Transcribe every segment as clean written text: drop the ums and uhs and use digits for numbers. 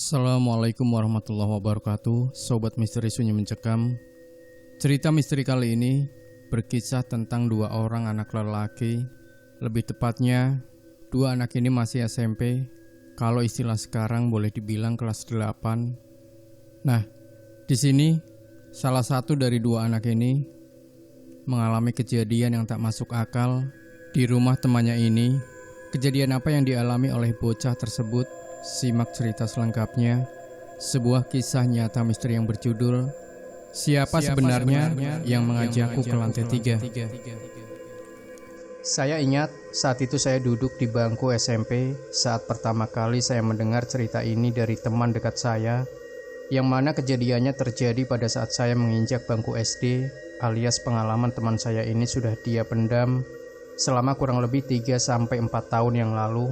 Assalamualaikum warahmatullahi wabarakatuh. Sobat Misteri Sunyi Mencekam. Cerita misteri kali ini berkisah tentang dua orang anak lelaki. Lebih tepatnya, dua anak ini masih SMP. Kalau istilah sekarang boleh dibilang kelas 8. Nah, di sini salah satu dari dua anak ini mengalami kejadian yang tak masuk akal di rumah temannya ini. Kejadian apa yang dialami oleh bocah tersebut? Simak cerita selengkapnya. Sebuah kisah nyata misteri yang berjudul Siapa sebenarnya yang mengajakku ke lantai 3. Saya ingat saat itu saya duduk di bangku SMP saat pertama kali saya mendengar cerita ini dari teman dekat saya, yang mana kejadiannya terjadi pada saat saya menginjak bangku SD, alias pengalaman teman saya ini sudah dia pendam selama kurang lebih 3-4 tahun yang lalu.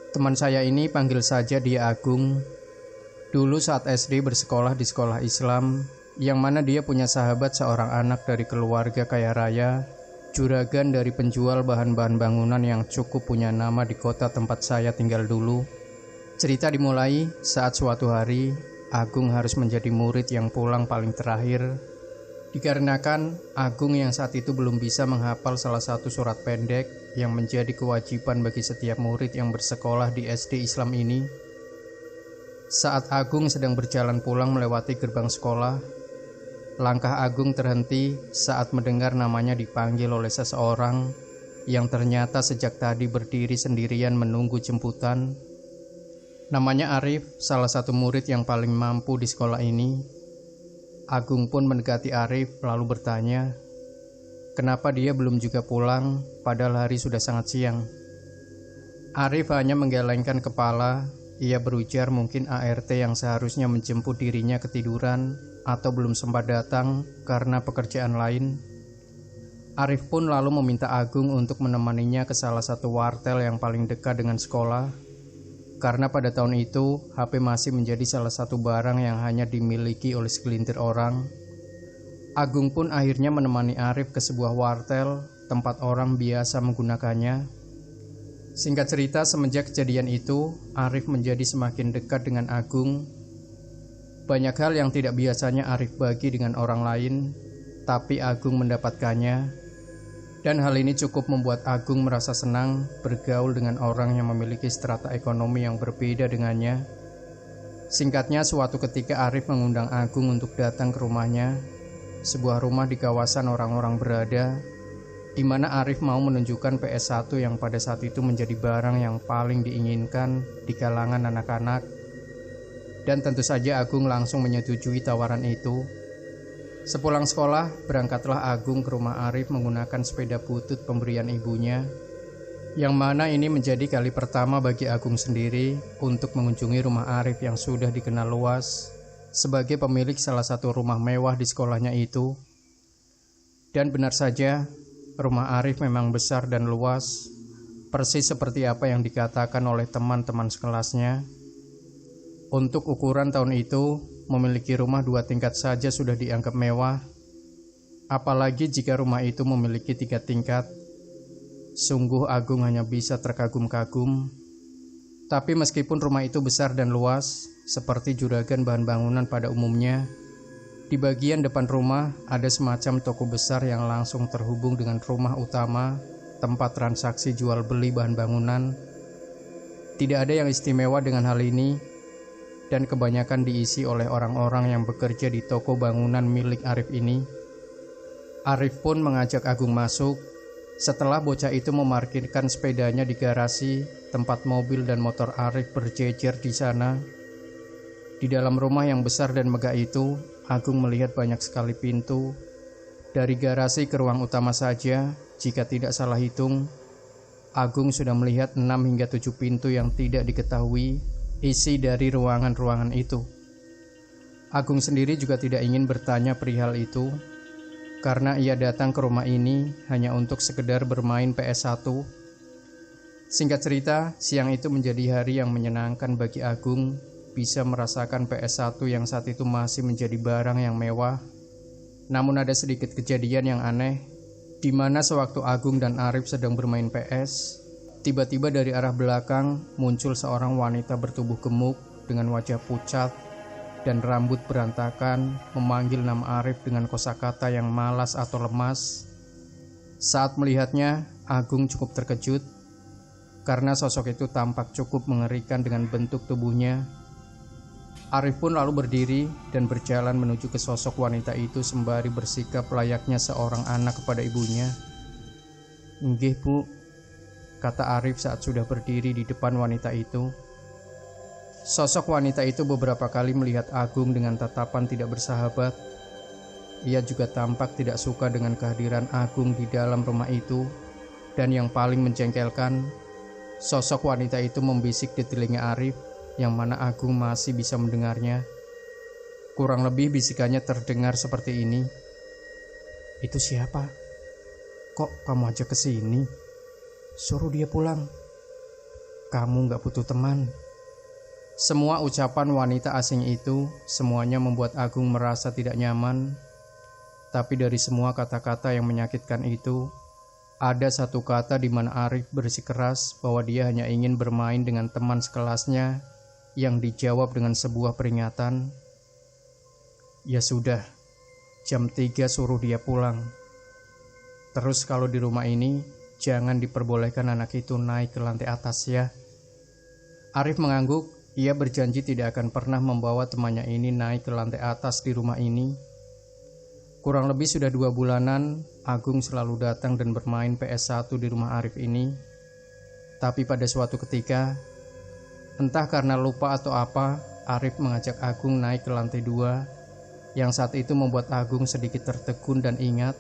Teman saya ini panggil saja dia Agung. Dulu saat SD bersekolah di sekolah Islam, yang mana dia punya sahabat seorang anak dari keluarga kaya raya, juragan dari penjual bahan-bahan bangunan yang cukup punya nama di kota tempat saya tinggal dulu. Cerita dimulai saat suatu hari Agung harus menjadi murid yang pulang paling terakhir, dikarenakan Agung yang saat itu belum bisa menghafal salah satu surat pendek yang menjadi kewajiban bagi setiap murid yang bersekolah di SD Islam ini. Saat Agung sedang berjalan pulang melewati gerbang sekolah, langkah Agung terhenti saat mendengar namanya dipanggil oleh seseorang yang ternyata sejak tadi berdiri sendirian menunggu jemputan. Namanya Arif, salah satu murid yang paling mampu di sekolah ini. Agung pun mendekati Arif lalu bertanya, kenapa dia belum juga pulang padahal hari sudah sangat siang. Arif hanya menggelengkan kepala. Ia berujar mungkin ART yang seharusnya menjemput dirinya ketiduran atau belum sempat datang karena pekerjaan lain. Arif pun lalu meminta Agung untuk menemaninya ke salah satu wartel yang paling dekat dengan sekolah, karena pada tahun itu HP masih menjadi salah satu barang yang hanya dimiliki oleh segelintir orang. Agung pun akhirnya menemani Arif ke sebuah wartel tempat orang biasa menggunakannya. Singkat cerita, semenjak kejadian itu, Arif menjadi semakin dekat dengan Agung. Banyak hal yang tidak biasanya Arif bagi dengan orang lain, tapi Agung mendapatkannya. Dan hal ini cukup membuat Agung merasa senang bergaul dengan orang yang memiliki strata ekonomi yang berbeda dengannya. Singkatnya, suatu ketika Arif mengundang Agung untuk datang ke rumahnya, sebuah rumah di kawasan orang-orang berada, di mana Arif mau menunjukkan PS1 yang pada saat itu menjadi barang yang paling diinginkan di kalangan anak-anak. Dan tentu saja Agung langsung menyetujui tawaran itu. Sepulang sekolah, berangkatlah Agung ke rumah Arif menggunakan sepeda butut pemberian ibunya, yang mana ini menjadi kali pertama bagi Agung sendiri untuk mengunjungi rumah Arif yang sudah dikenal luas sebagai pemilik salah satu rumah mewah di sekolahnya itu. Dan benar saja, rumah Arif memang besar dan luas, persis seperti apa yang dikatakan oleh teman-teman sekelasnya. Untuk ukuran tahun itu, memiliki rumah 2 tingkat saja sudah dianggap mewah, apalagi jika rumah itu memiliki 3 tingkat. Sungguh Agung hanya bisa terkagum-kagum. Tapi meskipun rumah itu besar dan luas, seperti juragan bahan bangunan pada umumnya, di bagian depan rumah ada semacam toko besar yang langsung terhubung dengan rumah utama, tempat transaksi jual beli bahan bangunan. Tidak ada yang istimewa dengan hal ini, dan kebanyakan diisi oleh orang-orang yang bekerja di toko bangunan milik Arif ini. Arif pun mengajak Agung masuk. Setelah bocah itu memarkirkan sepedanya di garasi, tempat mobil dan motor Arif berjejer di sana. Di dalam rumah yang besar dan megah itu, Agung melihat banyak sekali pintu. Dari garasi ke ruang utama saja, jika tidak salah hitung, Agung sudah melihat 6 hingga 7 pintu yang tidak diketahui isi dari ruangan-ruangan itu. Agung sendiri juga tidak ingin bertanya perihal itu, karena ia datang ke rumah ini hanya untuk sekedar bermain PS1. Singkat cerita, siang itu menjadi hari yang menyenangkan bagi Agung, bisa merasakan PS1 yang saat itu masih menjadi barang yang mewah. Namun ada sedikit kejadian yang aneh, di mana sewaktu Agung dan Arif sedang bermain PS, tiba-tiba dari arah belakang muncul seorang wanita bertubuh gemuk dengan wajah pucat dan rambut berantakan memanggil nama Arif dengan kosakata yang malas atau lemas. Saat melihatnya, Agung cukup terkejut karena sosok itu tampak cukup mengerikan dengan bentuk tubuhnya. Arif pun lalu berdiri dan berjalan menuju ke sosok wanita itu sembari bersikap layaknya seorang anak kepada ibunya. "Nggih, Bu," kata Arif saat sudah berdiri di depan wanita itu. Sosok wanita itu beberapa kali melihat Agung dengan tatapan tidak bersahabat. Ia juga tampak tidak suka dengan kehadiran Agung di dalam rumah itu. Dan yang paling menjengkelkan, sosok wanita itu membisik di telinga Arif yang mana Agung masih bisa mendengarnya. Kurang lebih bisikannya terdengar seperti ini. "Itu siapa? Kok kamu ajak ke sini? Suruh dia pulang. Kamu gak butuh teman." Semua ucapan wanita asing itu semuanya membuat Agung merasa tidak nyaman. Tapi dari semua kata-kata yang menyakitkan itu, ada satu kata di mana Arif bersikeras bahwa dia hanya ingin bermain dengan teman sekelasnya yang dijawab dengan sebuah peringatan. "Ya sudah, jam 3 suruh dia pulang. Terus kalau di rumah ini, jangan diperbolehkan anak itu naik ke lantai atas ya." Arif mengangguk. Ia berjanji tidak akan pernah membawa temannya ini naik ke lantai atas di rumah ini. Kurang lebih sudah 2 bulanan, Agung selalu datang dan bermain PS1 di rumah Arif ini. Tapi pada suatu ketika, entah karena lupa atau apa, Arif mengajak Agung naik ke lantai 2, yang saat itu membuat Agung sedikit tertegun dan ingat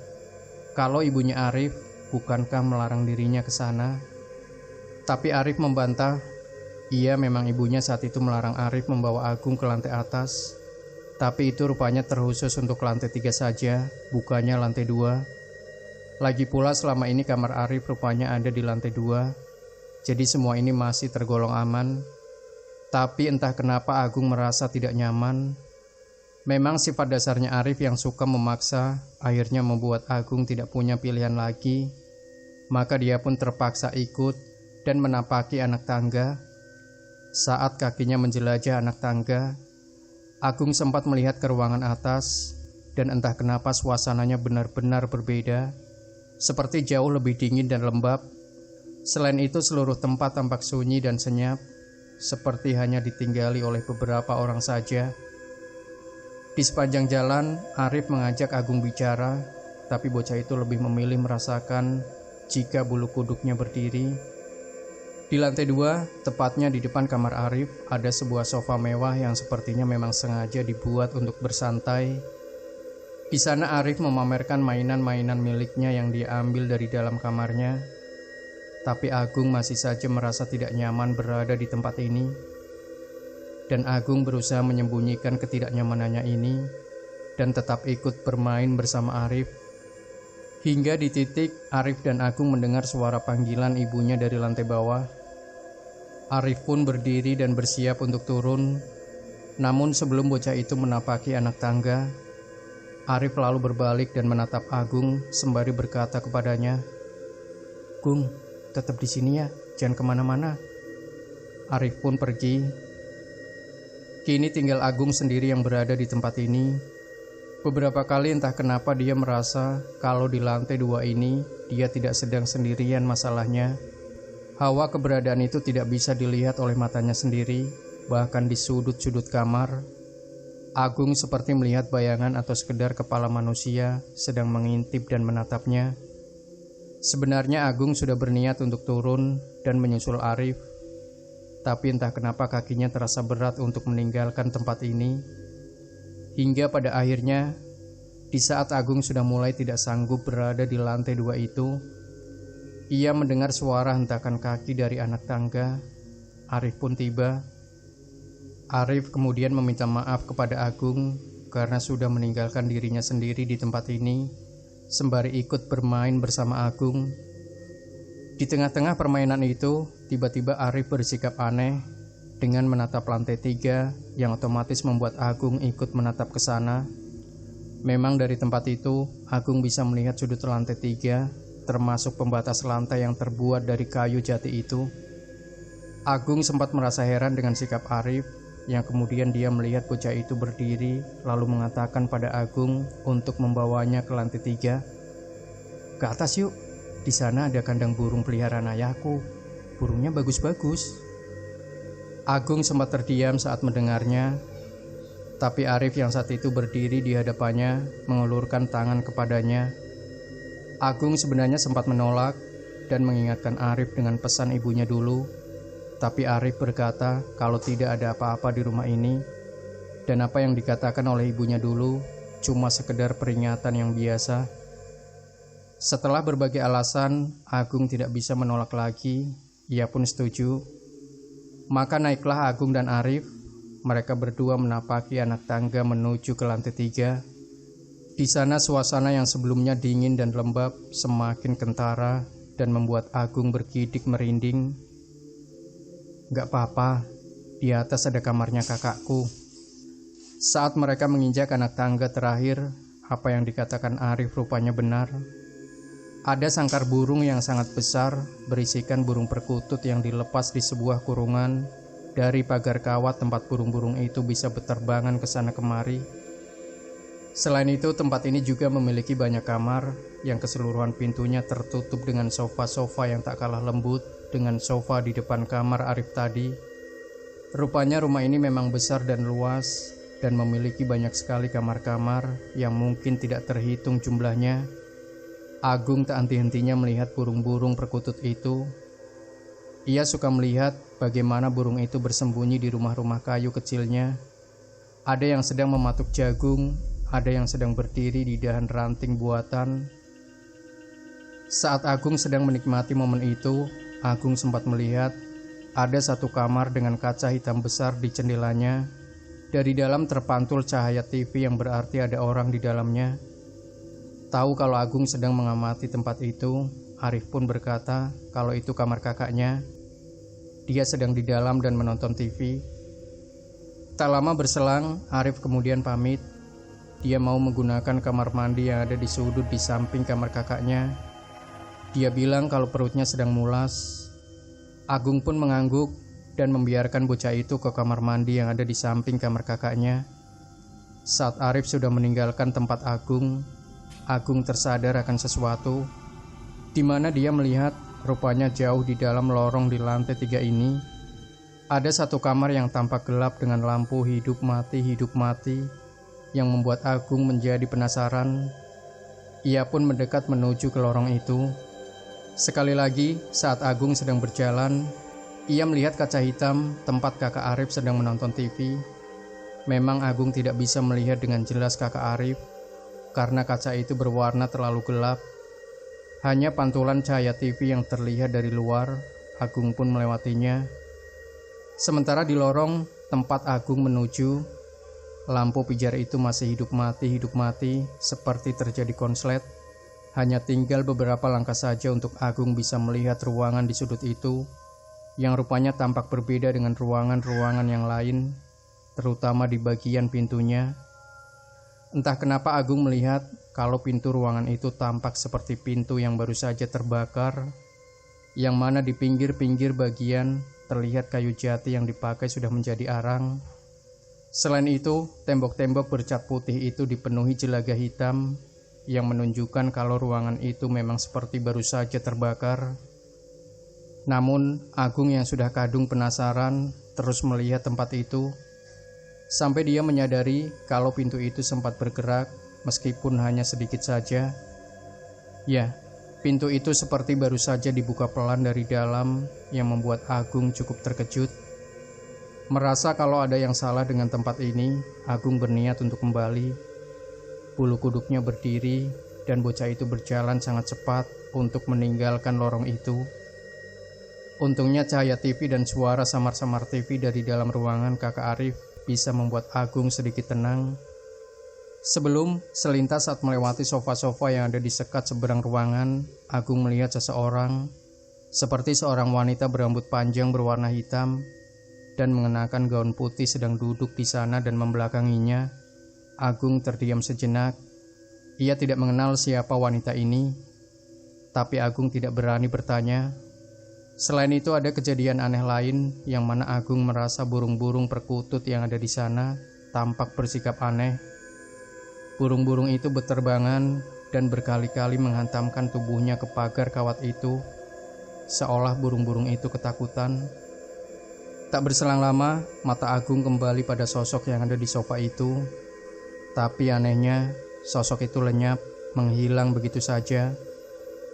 kalau ibunya Arif bukankah melarang dirinya ke sana. Tapi Arif membantah. Iya, memang ibunya saat itu melarang Arif membawa Agung ke lantai atas. Tapi itu rupanya terkhusus untuk lantai 3 saja, bukannya lantai 2. Lagi pula selama ini kamar Arif rupanya ada di lantai 2. Jadi semua ini masih tergolong aman. Tapi entah kenapa Agung merasa tidak nyaman. Memang sifat dasarnya Arif yang suka memaksa, akhirnya membuat Agung tidak punya pilihan lagi. Maka dia pun terpaksa ikut dan menapaki anak tangga. Saat kakinya menjelajah anak tangga, Agung sempat melihat ke ruangan atas, dan entah kenapa suasananya benar-benar berbeda, seperti jauh lebih dingin dan lembab. Selain itu seluruh tempat tampak sunyi dan senyap, seperti hanya ditinggali oleh beberapa orang saja. Di sepanjang jalan, Arif mengajak Agung bicara, tapi bocah itu lebih memilih merasakan jika bulu kuduknya berdiri. Di lantai 2, tepatnya di depan kamar Arif, ada sebuah sofa mewah yang sepertinya memang sengaja dibuat untuk bersantai. Di sana Arif memamerkan mainan-mainan miliknya yang dia ambil dari dalam kamarnya. Tapi Agung masih saja merasa tidak nyaman berada di tempat ini. Dan Agung berusaha menyembunyikan ketidaknyamanannya ini dan tetap ikut bermain bersama Arif. Hingga di titik Arif dan Agung mendengar suara panggilan ibunya dari lantai bawah. Arif pun berdiri dan bersiap untuk turun. Namun sebelum bocah itu menapaki anak tangga, Arif lalu berbalik dan menatap Agung sembari berkata kepadanya, "Gung, tetap di sini ya, jangan kemana-mana." Arif pun pergi. Kini tinggal Agung sendiri yang berada di tempat ini. Beberapa kali entah kenapa dia merasa kalau di lantai 2 ini dia tidak sedang sendirian masalahnya. Hawa keberadaan itu tidak bisa dilihat oleh matanya sendiri, bahkan di sudut-sudut kamar. Agung seperti melihat bayangan atau sekedar kepala manusia sedang mengintip dan menatapnya. Sebenarnya Agung sudah berniat untuk turun dan menyusul Arif. Tapi entah kenapa kakinya terasa berat untuk meninggalkan tempat ini. Hingga pada akhirnya, di saat Agung sudah mulai tidak sanggup berada di lantai 2 itu, ia mendengar suara hentakan kaki dari anak tangga. Arif pun tiba. Arif kemudian meminta maaf kepada Agung karena sudah meninggalkan dirinya sendiri di tempat ini, sembari ikut bermain bersama Agung. Di tengah-tengah permainan itu, tiba-tiba Arif bersikap aneh dengan menatap lantai 3 yang otomatis membuat Agung ikut menatap ke sana. Memang dari tempat itu, Agung bisa melihat sudut lantai 3, termasuk pembatas lantai yang terbuat dari kayu jati itu. Agung sempat merasa heran dengan sikap Arif, yang kemudian dia melihat bocah itu berdiri lalu mengatakan pada Agung untuk membawanya ke lantai 3. "Ke atas yuk, di sana ada kandang burung peliharaan ayahku. Burungnya bagus-bagus." Agung sempat terdiam saat mendengarnya, tapi Arif yang saat itu berdiri di hadapannya mengulurkan tangan kepadanya. Agung sebenarnya sempat menolak dan mengingatkan Arif dengan pesan ibunya dulu, tapi Arif berkata kalau tidak ada apa-apa di rumah ini, dan apa yang dikatakan oleh ibunya dulu cuma sekedar peringatan yang biasa. Setelah berbagai alasan, Agung tidak bisa menolak lagi. Ia pun setuju. Maka naiklah Agung dan Arif. Mereka berdua menapaki anak tangga menuju ke lantai 3. Di sana suasana yang sebelumnya dingin dan lembab semakin kentara dan membuat Agung bergidik merinding. "Gak apa-apa, di atas ada kamarnya kakakku." Saat mereka menginjak anak tangga terakhir, apa yang dikatakan Arif rupanya benar. Ada sangkar burung yang sangat besar berisikan burung perkutut yang dilepas di sebuah kurungan dari pagar kawat tempat burung-burung itu bisa berterbangan ke sana kemari. Selain itu, tempat ini juga memiliki banyak kamar yang keseluruhan pintunya tertutup dengan sofa-sofa yang tak kalah lembut dengan sofa di depan kamar Arif tadi. Rupanya rumah ini memang besar dan luas dan memiliki banyak sekali kamar-kamar yang mungkin tidak terhitung jumlahnya. Agung tak henti-hentinya melihat burung-burung perkutut itu. Ia suka melihat bagaimana burung itu bersembunyi di rumah-rumah kayu kecilnya. Ada yang sedang mematuk jagung, ada yang sedang berdiri di dahan ranting buatan. Saat Agung sedang menikmati momen itu, Agung sempat melihat ada satu kamar dengan kaca hitam besar di jendelanya. Dari dalam terpantul cahaya TV yang berarti ada orang di dalamnya. Tahu kalau Agung sedang mengamati tempat itu, Arif pun berkata kalau itu kamar kakaknya. Dia sedang di dalam dan menonton TV. Tak lama berselang, Arif kemudian pamit. Dia mau menggunakan kamar mandi yang ada di sudut di samping kamar kakaknya. Dia bilang kalau perutnya sedang mulas. Agung pun mengangguk dan membiarkan bocah itu ke kamar mandi yang ada di samping kamar kakaknya. Saat Arif sudah meninggalkan tempat Agung tersadar akan sesuatu, di mana dia melihat rupanya jauh di dalam lorong di lantai 3 ini ada satu kamar yang tampak gelap dengan lampu hidup mati yang membuat Agung menjadi penasaran. Ia pun mendekat menuju ke lorong itu. Sekali lagi, saat Agung sedang berjalan, ia melihat kaca hitam tempat kakak Arif sedang menonton TV. Memang Agung tidak bisa melihat dengan jelas kakak Arif karena kaca itu berwarna terlalu gelap. Hanya pantulan cahaya TV yang terlihat dari luar. Agung pun melewatinya. Sementara di lorong tempat Agung menuju, lampu pijar itu masih hidup mati seperti terjadi konslet. Hanya tinggal beberapa langkah saja untuk Agung bisa melihat ruangan di sudut itu, yang rupanya tampak berbeda dengan ruangan-ruangan yang lain, terutama di bagian pintunya. Entah kenapa Agung melihat kalau pintu ruangan itu tampak seperti pintu yang baru saja terbakar, yang mana di pinggir-pinggir bagian terlihat kayu jati yang dipakai sudah menjadi arang. Selain itu, tembok-tembok bercat putih itu dipenuhi jelaga hitam yang menunjukkan kalau ruangan itu memang seperti baru saja terbakar. Namun, Agung yang sudah kadung penasaran terus melihat tempat itu, sampai dia menyadari kalau pintu itu sempat bergerak meskipun hanya sedikit saja. Ya, pintu itu seperti baru saja dibuka pelan dari dalam yang membuat Agung cukup terkejut. Merasa kalau ada yang salah dengan tempat ini, Agung berniat untuk kembali. Bulu kuduknya berdiri dan bocah itu berjalan sangat cepat untuk meninggalkan lorong itu. Untungnya cahaya TV dan suara samar-samar TV dari dalam ruangan kakak Arif bisa membuat Agung sedikit tenang. Sebelum selintas saat melewati sofa-sofa yang ada di sekat seberang ruangan, Agung melihat seseorang, seperti seorang wanita berambut panjang berwarna hitam dan mengenakan gaun putih sedang duduk di sana dan membelakanginya. Agung terdiam sejenak. Ia tidak mengenal siapa wanita ini, tapi Agung tidak berani bertanya. Selain itu ada kejadian aneh lain yang mana Agung merasa burung-burung perkutut yang ada di sana tampak bersikap aneh. Burung-burung itu berterbangan dan berkali-kali menghantamkan tubuhnya ke pagar kawat itu, seolah burung-burung itu ketakutan. Tak berselang lama, mata Agung kembali pada sosok yang ada di sofa itu. Tapi anehnya, sosok itu lenyap, menghilang begitu saja.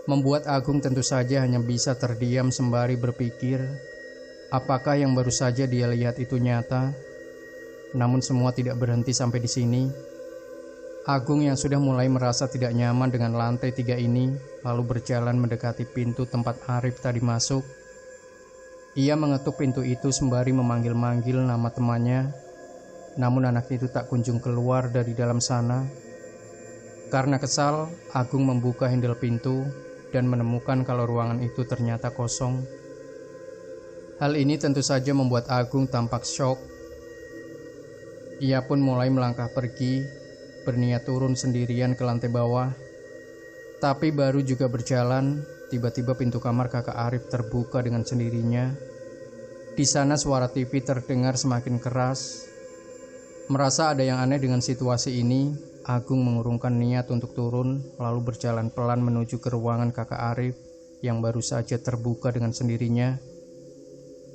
Membuat Agung tentu saja hanya bisa terdiam sembari berpikir, apakah yang baru saja dia lihat itu nyata? Namun semua tidak berhenti sampai di sini. Agung yang sudah mulai merasa tidak nyaman dengan lantai 3 ini, lalu berjalan mendekati pintu tempat Arif tadi masuk. Ia mengetuk pintu itu sembari memanggil-manggil nama temannya, namun anak itu tak kunjung keluar dari dalam sana. Karena kesal, Agung membuka handle pintu dan menemukan kalau ruangan itu ternyata kosong. Hal ini tentu saja membuat Agung tampak syok. Ia pun mulai melangkah pergi, berniat turun sendirian ke lantai bawah. Tapi baru juga berjalan, tiba-tiba pintu kamar kakak Arif terbuka dengan sendirinya. Di sana suara TV terdengar semakin keras. Merasa ada yang aneh dengan situasi ini, Agung mengurungkan niat untuk turun, lalu berjalan pelan menuju ke ruangan kakak Arif yang baru saja terbuka dengan sendirinya.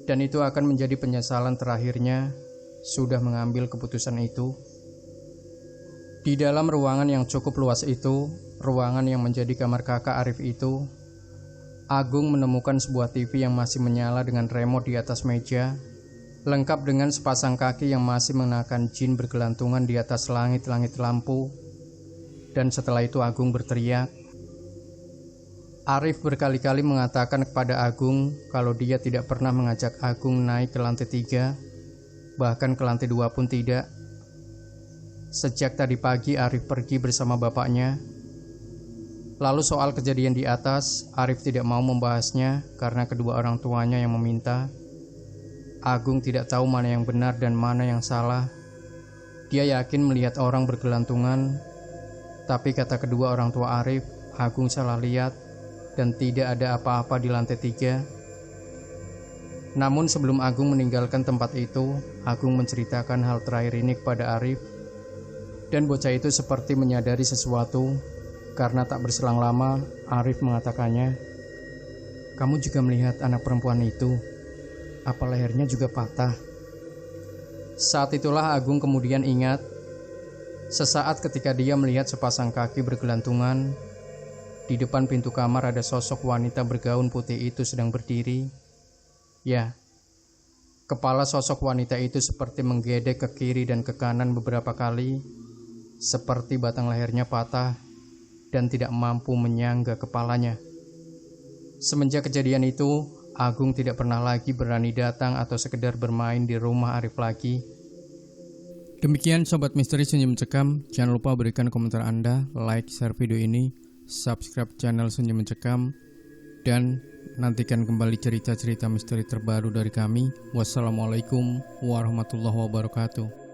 Dan itu akan menjadi penyesalan terakhirnya, sudah mengambil keputusan itu. Di dalam ruangan yang cukup luas itu, ruangan yang menjadi kamar kakak Arif itu, Agung menemukan sebuah TV yang masih menyala dengan remote di atas meja, lengkap dengan sepasang kaki yang masih mengenakan jin bergelantungan di atas langit-langit lampu. Dan setelah itu Agung berteriak. Arif berkali-kali mengatakan kepada Agung kalau dia tidak pernah mengajak Agung naik ke lantai 3, bahkan ke lantai 2 pun tidak. Sejak tadi pagi Arif pergi bersama bapaknya. Lalu soal kejadian di atas, Arif tidak mau membahasnya karena kedua orang tuanya yang meminta. Agung tidak tahu mana yang benar dan mana yang salah. Dia yakin melihat orang bergelantungan, tapi kata kedua orang tua Arif, Agung salah lihat dan tidak ada apa-apa di lantai 3. Namun sebelum Agung meninggalkan tempat itu, Agung menceritakan hal terakhir ini kepada Arif. Dan bocah itu seperti menyadari sesuatu. Karena tak berselang lama, Arif mengatakannya, "Kamu juga melihat anak perempuan itu? Apa lehernya juga patah?" Saat itulah Agung kemudian ingat, sesaat ketika dia melihat sepasang kaki bergelantungan, di depan pintu kamar ada sosok wanita bergaun putih itu sedang berdiri. Ya, kepala sosok wanita itu seperti menggedek ke kiri dan ke kanan beberapa kali, seperti batang lehernya patah dan tidak mampu menyangga kepalanya. Semenjak kejadian itu, Agung tidak pernah lagi berani datang atau sekedar bermain di rumah Arif lagi. Demikian Sobat Misteri Sunyi Mencekam. Jangan lupa berikan komentar Anda, like, share video ini, subscribe channel Sunyi Mencekam, dan nantikan kembali cerita-cerita misteri terbaru dari kami. Wassalamualaikum warahmatullahi wabarakatuh.